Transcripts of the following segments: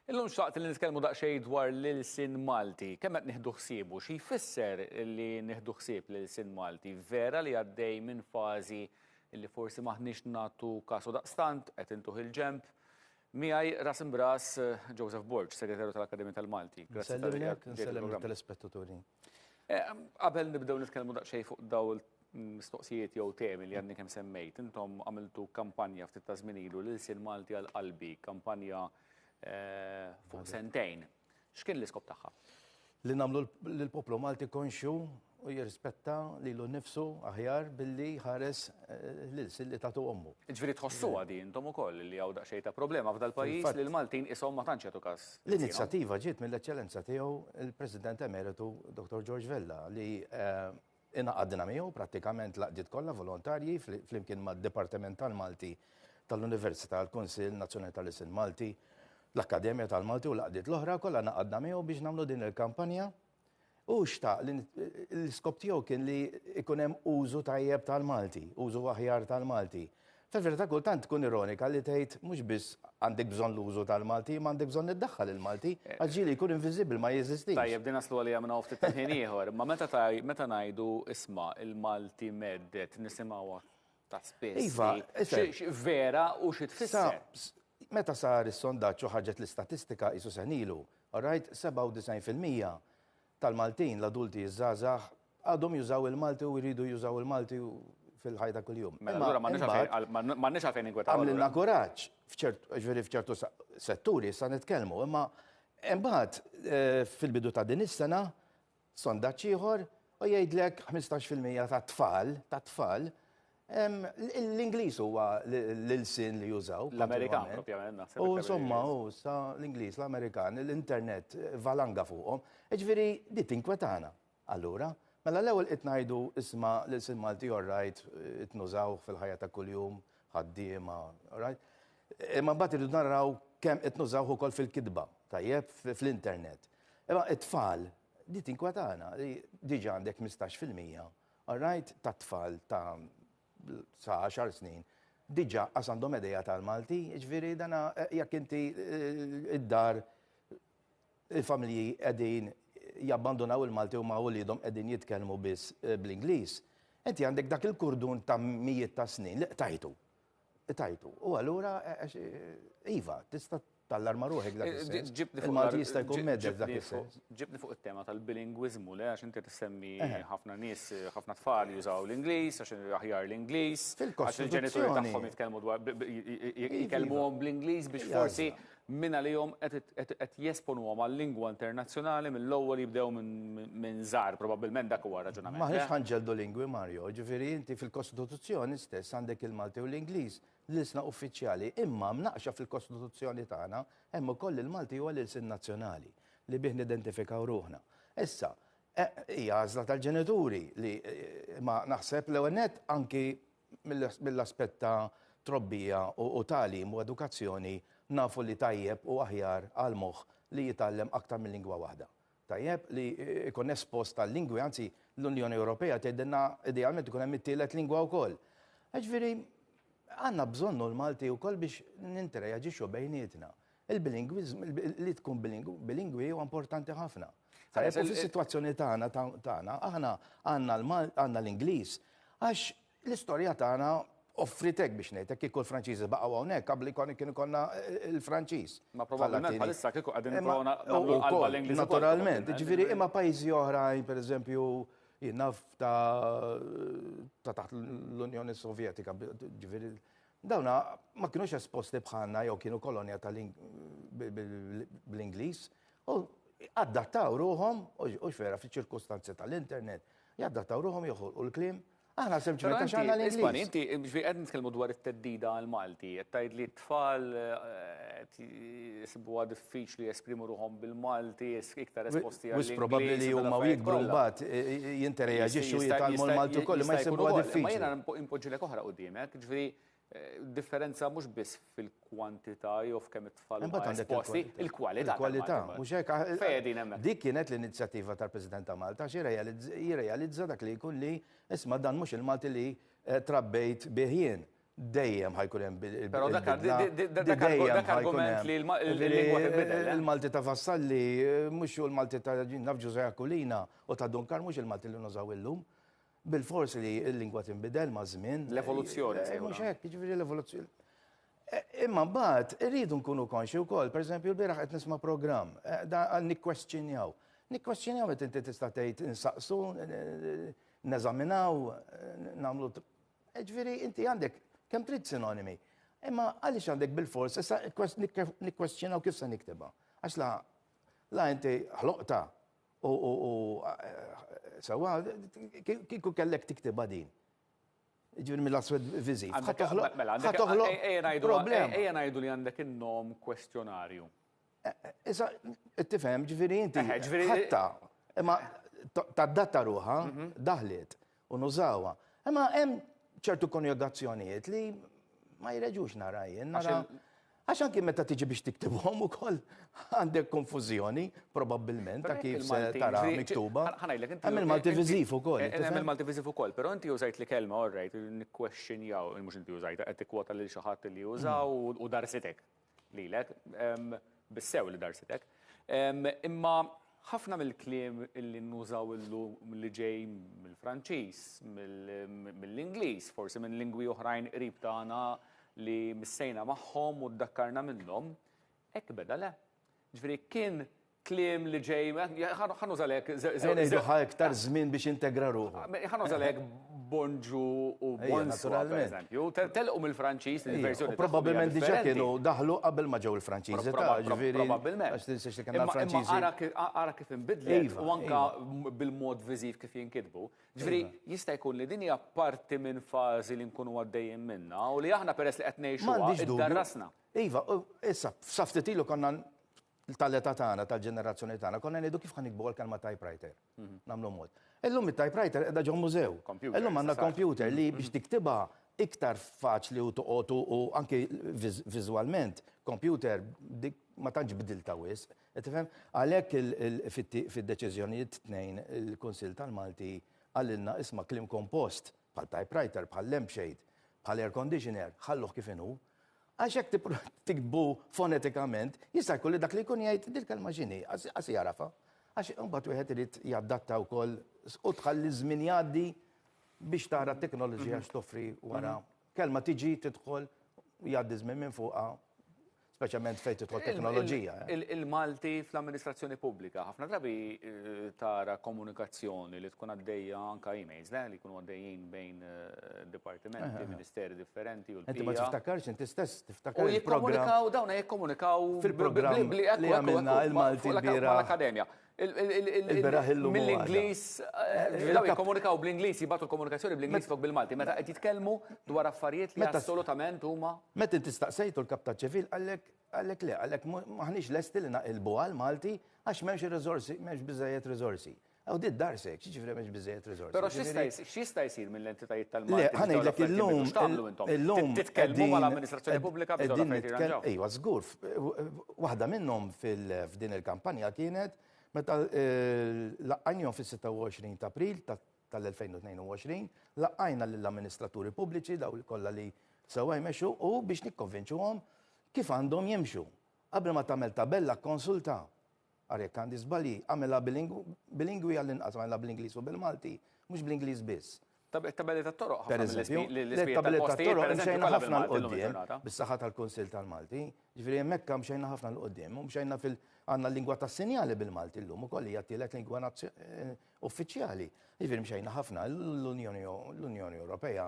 Illum xtaqt li nitkellmu daqsxejn dwar l-ilsin Malti. Kemm qed nieħdu ħsiebu xi jfisser li nieħdu ħsieb l-ilsin Malti? Vera li għaddej minn fażi li forsi maħniex nagħtu kasu daqstant qed intuħ il-ġemp. Miegħi ras imbras Joseph Borg, segretarju tal-Akkademja tal-Malti. Grazzi tal-telespettaturi. Qabel nibdew nitkellmu daqsxejn fuq dawl mistoqsijiet jew temi li għandni kemm semmejt. Intom għamiltu kampanja ftit ta' żmien ilu l-ilsin Malti għal qalbi, kampanja fuq sentejn. X'kien l-iskop tagħha? Li nagħmlu lill-poplu Malti konxu u jirrispetta lilu nnifsu aħjar billi ħares l-ilsin li tagħtu ommu. Ġifieri tħossuha di intom ukoll li hawn daqsxejn ta' problema f'dal pajjiż li l-Maltin ishom ma tantx jagħtu każ. L-inizjattiva ġiet mill-eċċellenza tiegħu il-President Emeritu Dr. George Vella li inaqadna miegħu prattikament laqdiet kollha volontarji flimkien mad-Dipartiment tal-Malti tal-Università tal-Kunsill Nazzjonali tal-Ilsin Malti, l-Akkademja tal-Malti u laqdiet l-oħra kollha naqadna miegħu biex nagħmlu din il-kampanja u xtaq l-iskop tiegħu kien li ikun hemm użu tajjeb tal-Malti, użu aħjar tal-Malti. Fil-verità kultant tkun ironika li tgħid mhux biss għandek bżonn l-użu tal-Malti, ma għandek bżonn iddaħħal il-Malti għax ġieli jkun inviżibbli ma jeżistix. Tajjeb din naslu għalija minn ftit ta' ħin ieħor, ma meta ngħidu isma' il-Malti meddet nisimgħuha ta' spiss. Iva, vera u xi tfisser. Meta sar is-sondaġġ u ħarġet l-istatistika qisu senilu, alright, 97% tal-Maltin l-adulti żgħażagħ għadhom jużaw il-Malti u jridu jużaw il-Malti fil-ħajta kuljum. Allura m'għandniex għalfejn inkwetaw. Għamilna kuraġġ f'ċertu setturi sa nitkellmu, imma imbagħad fil-bidu ta' din is-sena sondaġġ ieħor u jgħidlek 15% tat-tfal l-Ingliż huwa l-ilsin li jużaw. L-Amerikan propjament naħseb. U insomma, sa l-Ingliż, l-Amerikan, l-internet valanga fuqhom. Ġifieri di tinkwetana. Allura, mela l-ewwel qed ngħidu isma' l-ilsin Malti orrajt itnużaw fil-ħajja ta' kuljum, ħaddiema, orrajt. Imma mbagħad irridu naraw kemm qed nużaw ukoll fil-kidba, tajjeb fl-internet. Imma it-tfal di tinkwetana li diġà għandek 15%, orrajt ta' tfal ta' sa' 10 snin, diġà qas għandhom idea tal-Malti, ġifieri dana jekk inti id-dar il-familji qegħdin jabbandonaw il-Malti u ma' wulidhom qegħdin jitkellmu biss bl-Ingliż, inti għandek dak il-kurdun ta' mijiet ta' snin li tajtu. U allura iva, tista' tallarma ruħek dak is-sens. Il-Malti jista' jkun meddel dak is-sens. Ġibni fuq it-tema tal-bilingwiżmu le għax inti tissemmi ħafna nies, ħafna tfal jużaw l-Ingliż għax aħjar l-Ingliż. Għax il-ġenituri tagħhom jitkellmu jitkellmuhom bl-Ingliż biex forsi minn għalihom qed jesponuhom għal-lingwa internazzjonali mill-ewwel jibdew minn żgħar, probabbilment dak huwa raġunament. Maħniex ħanġeldu lingwi, Mario, ġifieri inti fil-Kostituzzjoni stess għandek il-Malti u l-Ingliż l-isna uffiċjali, imma mnaqxa fil-Kostituzzjoni tagħna hemm ukoll il-Malti huwa l-ilsin nazzjonali li bih nidentifikaw ruħna. Issa, hija għażla tal-ġenituri li ma naħseb l-ewwel nett anki mill-aspett ta' trobbija u tagħlim u edukazzjoni nafu li tajjeb u aħjar għal moħħ li jitgħallem aktar minn lingwa waħda. Tajjeb li ikun espost tal-lingwi, anzi l-Unjoni Ewropea tgħidilna idealment ikun hemm it-tielet lingwa wkoll. Ġifieri għandna bżonnu l-Malti wkoll biex nintereaġixxu bejnietna. Il-bilingwiżm li tkun bilingwi huwa importanti ħafna. Tajjeb u fis-sitwazzjoni tagħna aħna għandna l-Ingliż għax l-istorja tagħna offritek biex ngħidlek kieku l-Franċiżi baqgħu hawnhekk qabel kienu konna l-Franċiż. Ma probabbilment bħalissa kieku qegħdin nipprovaw nagħmlu qalba l-Ingliż. Naturalment, ġifieri imma pajjiżi oħrajn, pereżempju, naf ta' taħt l-Unjoni Sovjetika, ġifieri dawna ma kinux esposti bħalna jew kienu kolonja bl-Ingliż u adattaw ruhom u x'vera fiċ-ċirkustanzi tal-internet, jaddattaw ruhom joħolqu l-kliem. Aħna sempliċement għax għandna l-Ingliż. Isma' inti qed nitkellmu dwar it-teddida għall-Malti, qed tgħid li t-tfal jisibuha diffiċli jesprimu ruhom bil-Malti, iktar esposti għall-Ingliż. Wis probabbli li huma jikbru mbagħad jintereaġixxu jitalmu l-Malti wkoll ma jsibuha diffiċli. Ma jiena impoġġilek oħra quddiemek, ġifieri differenza mhux biss fil-kwantità jew f'kemm it-tfal huma esposti, il-kwalità. Mhux hekk. Dik kienet l-inizjattiva tal-President ta' Malta jirrealizza dak li jkun li isma' dan mhux il-Malti li trabbejt bih jien. dejjem ħajkun hemm Però dak argument li l-lingwa tibdel. Il-Malti ta' Vassalli mhux hu l-Malti ta' nafġu Zajakulina u ta' Dunkar mhux il-Malti li nużaw illum. Bil-forsi li l-lingwa tinbidel ma' żmien. L-evoluzzjoni. Mhux hekk, jiġifieri l-evoluzzjoni. Imma mbagħad irridu nkunu konxi wkoll, pereżempju l-bieraħ qed nisma' programm, nikkwestjonjaw. Nikkwestjonjaw qed inti tista' tgħid insaqsu, neżaminaw, nagħmlu. Ġifieri inti għandek kemm trid sinonimi. Imma għaliex għandek bil-fors, issa nikkwestjonaw kif se niktibha. Għax la inti ħloqta u sewa kieku kellek tiktibha din. Ġifieri mill-aswed viżit. Ejja ngħidu li għandek in-nom kwestjonarju. Issa tifhem, ġifieri inti ħatta, imma tad-datta ruħha daħliet u nużawha. Imma hemm ċertu konjugazzjonijiet li ma jreġux narajjen. Għax anki meta tiġi biex tiktibhom ukoll għandek konfużjoni, probabbilment, ta' kif se tara miktuba. Hemm il-Malti viżiv ukoll. Hemm il-Malti viżiv ukoll, però inti użajt li kelma orrejt nikkwestjonjaw, mhux inti użajt qed tikkwota lil xi ħadd li jużaw u darsitek lilek, bissew li darsitek. Imma ħafna mill-kliem illi nużaw illum li ġej mill-Franċiż, mill-Ingliż, forsi minn lingwi oħrajn qrib tagħna li missejna magħhom u ddakkarna minnhom, hekk beda le. Ġifieri kien kliem li ġej, ħanużalek. Ngħidu iktar żmien biex integra ruħu. Ħanużalek bonġu u bonsoir, per eżempju. Telqu mill-Franċiż il-verżjoni. Probabbilment diġà kienu daħlu qabel ma ġew il-Franċiżi. Probabbilment. Imma ara kif inbidlet u anke bil-mod viżiv kif jinkitbu. Ġifieri jista' jkun li din hija parti minn fażi li nkunu għaddejjin minnha u li aħna peress li qed ngħixuha iddarrasna. Iva, issa f'saftit ilu konna tal-età tagħna, tal-ġenerazzjoni tagħna, konna ngħidu kif ħanikbu l-kelma typewriter. Nagħmlu mod. Illum it-typewriter qiegħda ġew mużew. Illum għandna computer li biex tiktibha iktar faċli u toqgħod u anke viżwalment. Computer ma tantx bidilta wisq. Tifhem? Għalhekk fid-deċiżjonijiet tnejn il-Kunsill tal-Malti għalilna isma' kliem kompost bħal typewriter, bħal lampshade, bħal air conditioner, ħalluh kif inhu. Għax jekk tikbu fonetikament, jista' jkolli dak li jkun jgħid dil-kelma x'inhi, għas jarafa. Għax imbagħad wieħed irid jaddatta wkoll u tħalli żmien jgħaddi biex tara t-teknoloġija x'toffri wara. Kelma tiġi tidħol jgħaddi żmien minn fuqha, speċjalment fejn tidħol teknoloġija. Il-Malti fl-amministrazzjoni pubblika ħafna drabi tara komunikazzjoni li tkun għaddejja anke emails li jkunu għaddejjin bejn dipartimenti, ministeri differenti u l-pija. Inti ma tiftakarx, inti stess tiftakar. U jikkomunikaw dawn jikkomunikaw fil-programm li għamilna il-Malti l-Akademja. Mill-Ingliż, jikkomunikaw bl-Ingliż, jibgħatu l-komunikazzjoni bl-Ingliż fuq bil-Malti. Meta qed jitkellmu dwar affarijiet li assolutament huma. Meta inti staqsejtu l-kap taċ-ċivil għalhekk le, għalhekk maħniex lesti li naqilbu għal-Malti għax m'hemmx riżorsi, m'hemmx biżejjed riżorsi. Għaw dit darsek, xiġifri m'hemmx biżejjed riżorsi. Però x'jista' jsir mill-entitajiet tal-Malti? Le, ħanejdlek illum titkellmu mal-amministrazzjoni pubblika biex jirranġaw. Ejwa, żgur. Waħda minnhom f'din il-kampanja kienet meta laqqajnihom fis-26 ta' April tal-2022, laqqajna lill-amministraturi pubbliċi daw kollha li sewwa jmexxu u biex nikkonvinċuhom kif għandhom jimxu. Qabel ma tagħmel tabella konsulta. Għarek għandi żbalji, għamilha bilingwi għall-inqas, għamilha bl-Ingliż u bil-Malti, mhux bl-Ingliż biss. Tabelli tat-toroq. Tabelli tat-toroq mxejna ħafna l-qoddim, bis-saħħa tal-Kunsill tal-Malti. Ġifieri hemmhekk mxejna ħafna l-qoddim, u mxejna għandna l-lingwa tas-sinjali bil-Malti llum ukoll hija tielet lingwa uffiċjali. Ġifieri mxejna ħafna l-Unjoni Ewropea,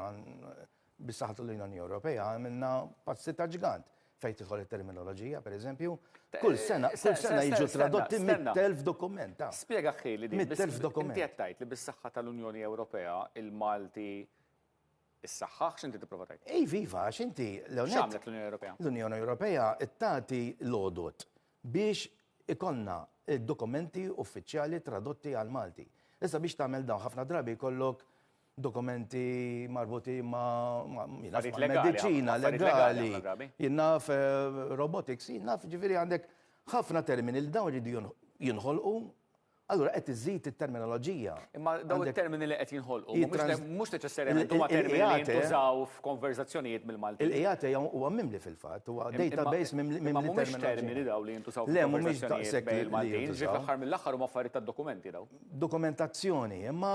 bis-saħħa tal-Unjoni Ewropea għamilna passi ta' ġgant. Fejn tidħol it-terminoloġija, pereżempju, kull sena jiġu tradotti 100,000 dokumenta. Spjega ħili din. 100,000 dokumenti. Inti qed tgħid li bis-saħħa tal-Unjoni Ewropea il-Malti issaħħax inti tipprova tgħid. Iva, għax inti x'għamlet l-Unjoni Ewropea? L-Unjoni Ewropea tagħti l-għodot biex ikollna dokumenti uffiċjali tradotti għal Malti. Issa biex tagħmel dawn ħafna drabi jkollok dokumenti marbuti ma' medicina legali, jinnaf robotics, jinnaf ġifiri għandek ħafna termini li dawn iridu jinħolqu Allura qed iżid it-terminoloġija. Imma daw it-termini li qed jinħolqu mhux neċessarjament huma termini li jintużaw f'konverzazzjonijiet mill-Malti. Il-qiegħed huwa mimli fil-fatt, huwa database mimli terminoloġija. Mhumiex termini daw li jintużaw f'konverzazzjonijiet bejn il-Maltin, ġifier fl-aħħar mill-aħħar huma affarijiet tad-dokumenti daw. Dokumentazzjoni, imma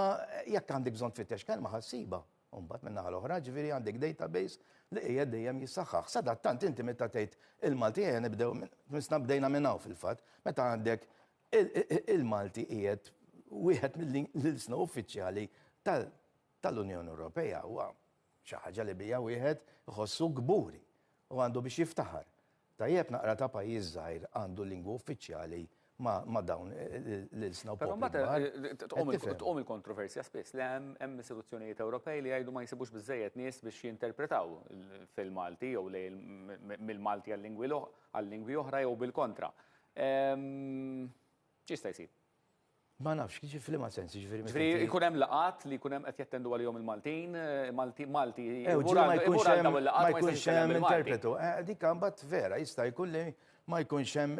jekk għandek bżonn tfittex kelma ħassiba. Mbagħad minn naħa l-oħra ġifieri għandek database li qiegħed dejjem jissaħħaħ. Sadattant inti meta tgħid il-Malti nibdew bdejna minn hawn fil-fatt, meta għandek il-Malti qiegħed wieħed mill-isna uffiċjali tal-Unjoni Ewropea huwa xi ħaġa li bija wieħed iħossu gburi u għandu biex jiftaħar. Tajjeb naqra ta' pajjiż żgħir għandu lingwa uffiċjali ma dawn l-isna u Però mbagħad tqum il-kontroversja spiss li hemm istituzzjonijiet Ewropej li jgħidu ma jsibux biżżejjed nies biex jinterpretaw fil-Malti jew mill-Malti għal-lingwi oħra jew bil-kontra. X'jista' jsir? Ma nafx kif f'liema sensi ġifieri. Ġifieri jkun hemm laqat li jkun hemm qed jattendu għalihom il-Maltin, Malti ma jkunx hemm interpretu. Dik mbagħad vera jista' jkun li ma jkunx hemm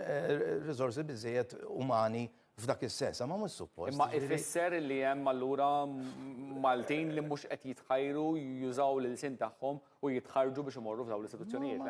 riżorsi biżżejjed umani f'dak is-sens, ma mhux suppost. Imma ifisser li hemm allura Maltin li mhux qed jitħajru jużaw l-ilsien tagħhom u jitħarġu biex imorru f'dawn l-istituzzjonijiet.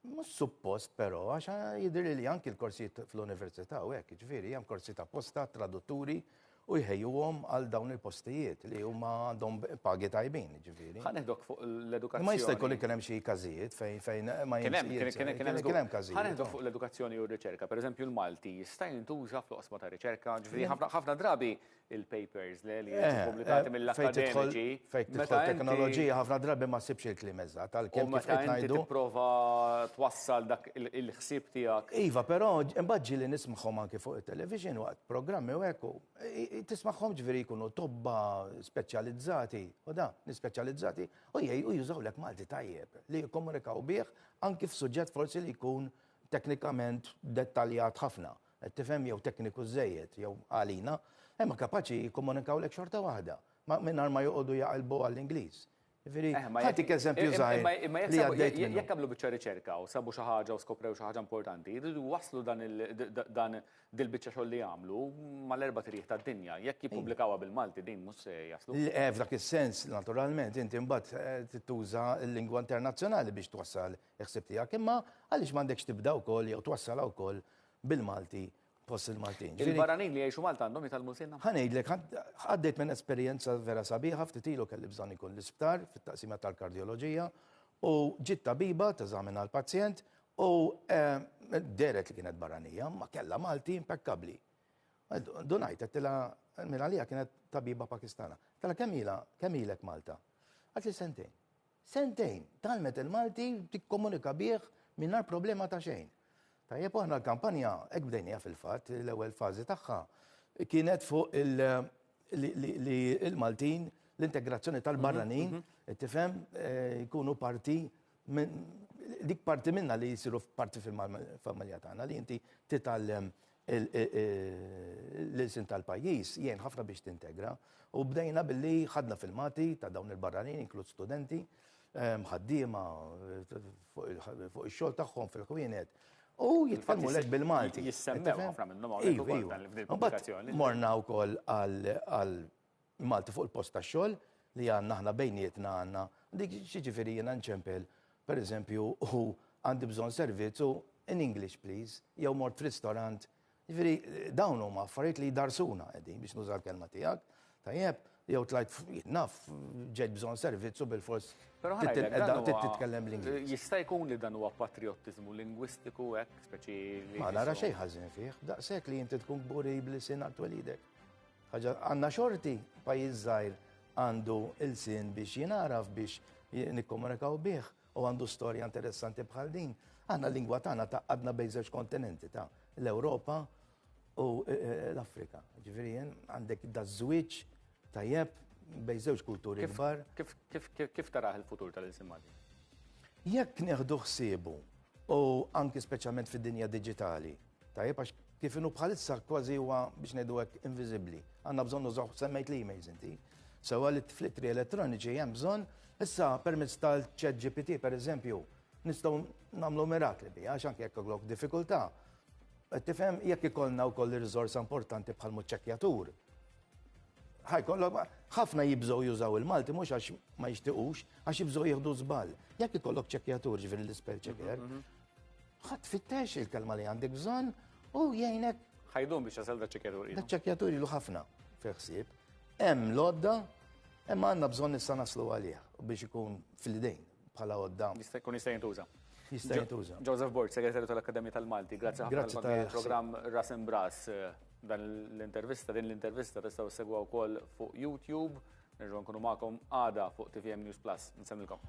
Mhux suppost però, għax jidher li anki l-korsijiet fl-università u hekk, ġifieri hemm korsi ta' posta, tradutturi u jħejjuhom għal dawn il-postijiet li huma għandhom pagi tajbin, ġifieri. Ħaneħdok fuq l-edukazzjoni. Ma jista' jkun hemm xi każijiet fejn ma kien hemm każijiet. Ħaneħdok fuq l-edukazzjoni u r-riċerka. Pereżempju l-Malti jista' jintuża fl-oqsma ta' riċerka, ġifieri ħafna drabi il-papers li jiġu pubblikati mill-akademiċi. Fejn tidħol teknoloġija ħafna drabi ma ssibx il-kliem eżatt għalkemm kif qed ngħidu. Tipprova twassal dak il-ħsieb tiegħek. Iva, però imbagħad ġieli nismagħhom anke fuq it-television waqt programmi u hekk tismagħhom ġifieri jkunu tobba speċjalizzati u da nispeċjalizzati u jużawlek Malti tajjeb li jikkomunikaw bih anke f'suġġett forsi li jkun teknikament dettaljat ħafna. Qed tifhem jew tekniku żejjed jew għalina, imma kapaċi jikkomunikawlek xorta waħda mingħajr ma joqogħdu jaqilbu għall-Ingliż. Ħatik eżempju żgħir li għaddejt minnu. Jekk għamlu biċċa riċerka u sabu xi ħaġa u skoprew xi ħaġa importanti, jridu waslu dan dil-biċċa xogħol li jagħmlu mal-erba' tiriq tad-dinja. Jekk jippubblikawha bil-Malti din mhux se jaslu. F'dak is-sens naturalment inti mbagħad tuża l-lingwa internazzjonali biex twassal il-ħsieb tiegħek, imma għaliex m'għandekx tibda wkoll jew twassal wkoll bil-Malti post il-Maltin. Il-barranin li jgħixu Malta għandhom jitalmu sinna? Ħanejdlek, għaddejt minn esperjenza vera sabiħa ftit ilu kelli bżonn ikun l-isptar fit-taqsima tal-kardjoloġija u ġiet tabiba teżamina l-pazjent u deret li kienet barranija ma kellha Malti impeccabbli. Dunajt għedtila minn għalija kienet tabiba Pakistana. Tala kemm ilek Malta? Għatli sentejn. Sentejn, talmet il-Malti tikkomunika bih mingħajr problema ta' xejn. Tajjeb aħna l-kampanja hekk bdejnija fil-fatt l-ewwel fażi tagħha kienet fuq il-Maltin l-integrazzjoni tal-barranin tifhem jkunu parti dik parti minna li jsiru parti fil-familja tagħna li inti titgħallem l-isim tal-pajjiż jien ħafna biex tintegra u bdejna billi ħadna fil-mati ta' dawn il-barranin inklud studenti mħaddiema fuq ix-xogħol tagħhom fil-ħwienet. U jitfalmu l bil-Malti. Jissemmew ħafna minnhom hawnhekk ukoll. Morna wkoll għal-Malti fuq il-post tax-xogħol li għandna aħna bejnietna għandna dik xiġifieri jiena nċempel pereżempju u għandi bżonn servizzu in English please jew mort f'ristorant. Jiġifieri dawn huma affarijiet li jdarsuna qegħdin biex nuża l-kelma tiegħek. Tajjeb, jew tlajt naf ġejt bżonn servizzu bil-fors titkellem l-Ingliż. Jista' jkun li dan huwa patriottiżmu lingwistiku hekk speċi li. Ma nara xejn ħażin fih, daqshekk li inti tkun gburi bl-sin twelidek. Ħaġa għandna xorti pajjiż żgħir għandu il-sin biex jingħaraf biex nikkomunikaw bih u għandu storja interessanti bħal din. Għandna lingwa tagħna taqadna bejn żewġ kontinenti ta' l-Ewropa u l-Afrika. Ġifieri għandek da żwieġ tajjeb bejn żewġ kulturi kbar. Kif taraħ il-futur tal-isim Malti? Jekk neħdu ħsiebu u anki speċjalment fid-dinja diġitali, tajjeb għax kif inhu bħalissa kważi huwa biex ngħidu hekk inviżibbli. Għandna bżonn nużaw semmejt l-emails inti. Sewwa li t-flittri elettroniċi hemm bżonn issa permezz tal-Chat GPT pereżempju nistgħu nagħmlu mirakli biha għax anke jekk ikollok diffikultà. tifhem jekk ikollna wkoll riżorsa importanti bħal muċċekkjatur. Ħajkollok ħafna jibżgħu jużaw il-Malti mhux għax ma jixtiequx, għax jibżgħu jieħdu żball. Jekk ikollok ċekkjatur ġifieri l-ispell checker, ħadd fittex il-kelma li għandek bżonn u jgħinek. Ħajdum biex jasal da ċekkjaturi. Da ċekkjatur ilu ħafna fi ħsieb. Hemm lodda, imma għandna bżonn issa naslu għalih biex ikun fil-idejn bħala għodda. Kun jista' jintuża. Jista' jintuża. Joseph Bort, segretarju tal-Akkademja tal-Malti, grazzi ħafna tal-programm Ras Imbras. Dan l-intervista, din l-intervista tistgħu segwa wkoll fuq YouTube, nerġgħu nkunu magħkom għada fuq TVM News Plus. Nsemmilkom.